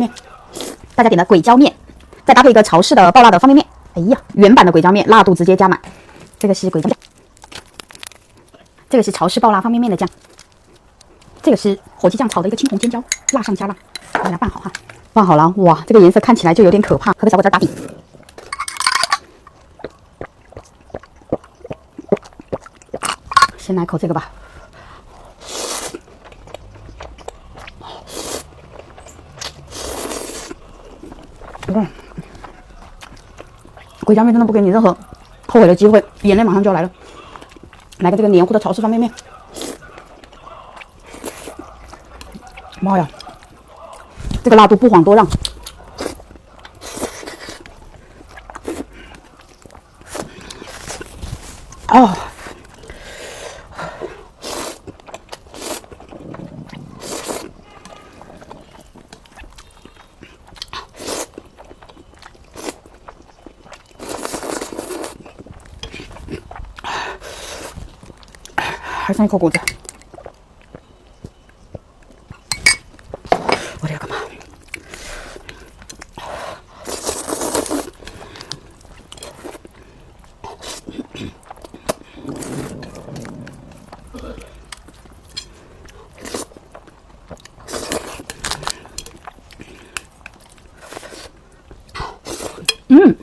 面，大家点的鬼椒面，再搭配一个潮式的爆辣的方便面。哎呀，原版的鬼椒面，辣度直接加满。这个是鬼椒酱，这个是潮式爆辣方便面的酱，这个是火鸡酱炒的一个青红尖椒，辣上加辣。给它拌好哈，拌好了，哇，这个颜色看起来就有点可怕。和个小果汁打底。先来口这个吧。鬼椒面真的不给你任何后悔的机会，眼泪马上就要来了。来个这个黏糊的潮式方便面，妈呀，这个辣度不遑多让。哦，还剩一口果子，我这要干嘛？嗯。